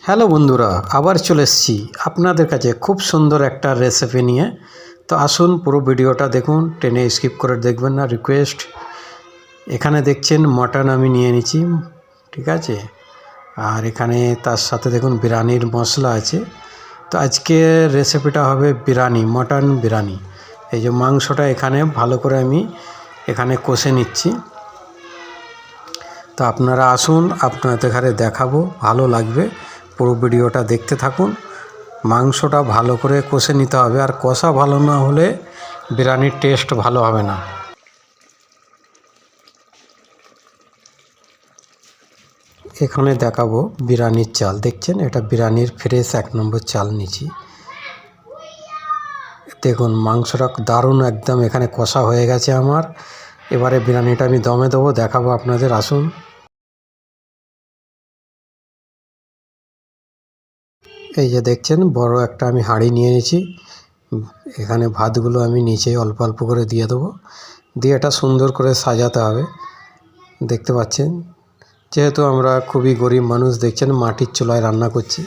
Hello বন্ধুরা, আবার চলে এসেছি আপনাদের কাছে খুব সুন্দর একটা রেসিপি নিয়ে। তো আসুন পুরো ভিডিওটা দেখুন, টেনে স্কিপ করে দেখবেন না, রিকোয়েস্ট। এখানে দেখছেন মটন আমি নিয়ে নিচ্ছি, ঠিক আছে। আর এখানে তার সাথে দেখুন বিরিয়ানির মশলা আছে। তো আজকে রেসিপিটা হবে বিরিয়ানি, মটন বিরিয়ানি। এই যে মাংসটা এখানে ভালো করে আমি এখানে কষে নিচ্ছি। তো আপনারা আসুন, আপনাদের ঘরে দেখাবো, ভালো লাগবে। পুরো ভিডিওটা দেখতে থাকুন। মাংসটা ভালো করে কষে নিতে হবে, আর কষা ভালো না হলে বিরিয়ানির টেস্ট ভালো হবে না। এখানে দেখাবো বিরিয়ানির চাল, দেখছেন এটা বিরিয়ানির ফ্রেশ 1 নম্বর চাল নিচ্ছি। দেখুন মাংসটা দারুণ একদম এখানে কষা হয়ে গেছে আমার। এবারে বিরিয়ানিটা আমি দমে দেবো, দেখাবো আপনাদের, আসুন। এই যে দেখছেন বড় একটা আমি হাঁড়ি নিয়ে নিয়েছি। এখানে ভাতগুলো আমি নিচে অল্প অল্প করে দিয়ে দেবো, দিয়ে এটা সুন্দর করে সাজাতে হবে। দেখতে পাচ্ছেন, যেহেতু আমরা খুবই গরিব মানুষ, দেখছেন মাটির চুলায় রান্না করছি।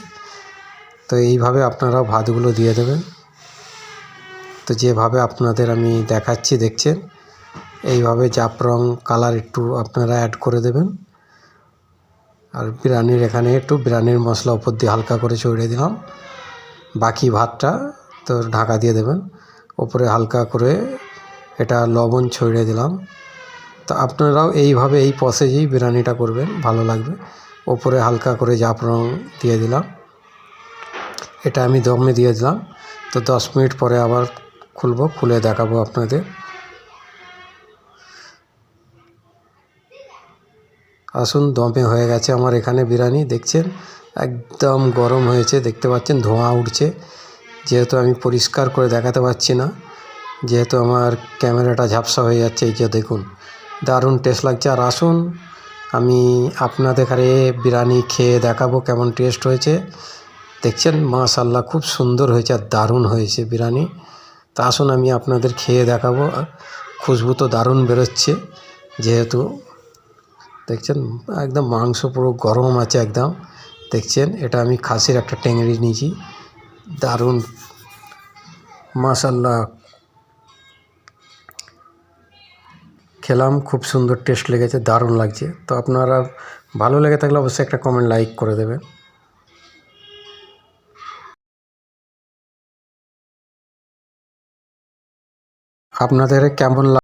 তো এইভাবে আপনারাও ভাতগুলো দিয়ে দেবেন। তো যেভাবে আপনাদের আমি দেখাচ্ছি দেখছেন, এইভাবে জাফরং কালার একটু আপনারা অ্যাড করে দেবেন। আর বিরিয়ানির এখানে একটু বিরিয়ানির মশলা উপর দিয়ে হালকা করে ছড়িয়ে দিলাম। বাকি ভাতটা তো ঢাকা দিয়ে দেবেন, ওপরে হালকা করে এটা লবণ ছড়িয়ে দিলাম। তো আপনারাও এইভাবে এই প্রসেসেই বিরিয়ানিটা করবেন, ভালো লাগবে। ওপরে হালকা করে জাফরং দিয়ে দিলাম। এটা আমি দমে দিয়ে দিলাম। তো 10 মিনিট পরে আবার খুলবো, খুলে দেখাবো আপনাদের। আসুন, দমে হয়ে গেছে আমার এখানে বিরিয়ানি, দেখছেন একদম গরম হয়েছে, দেখতে পাচ্ছেন ধোঁয়া উঠছে। যেহেতু আমি পরিষ্কার করে দেখাতে পারছি না, যেহেতু আমার ক্যামেরাটা ঝাপসা হয়ে যাচ্ছে। এই যে দেখুন দারুণ টেস্ট লাগছে। আর আসুন আমি আপনাদের ঘরে বিরিয়ানি খেয়ে দেখাবো কেমন টেস্ট হয়েছে। দেখছেন মাশাআল্লাহ খুব সুন্দর হয়েছে আর দারুণ হয়েছে বিরিয়ানি। তা আসুন আমি আপনাদের খেয়ে দেখাবো। খুশবু তো দারুণ বেরোচ্ছে, যেহেতু দেখছেন একদম মাংস পুরো গরম আছে একদম। দেখছেন এটা আমি খাসির একটা টেংরি নিয়েছি, দারুণ মাশাআল্লাহ খেলাম, খুব সুন্দর টেস্ট লেগেছে, দারুণ লাগছে। তো আপনারা ভালো লেগে থাকলে অবশ্যই একটা কমেন্ট লাইক করে দেবেন। আপনাদের কেমন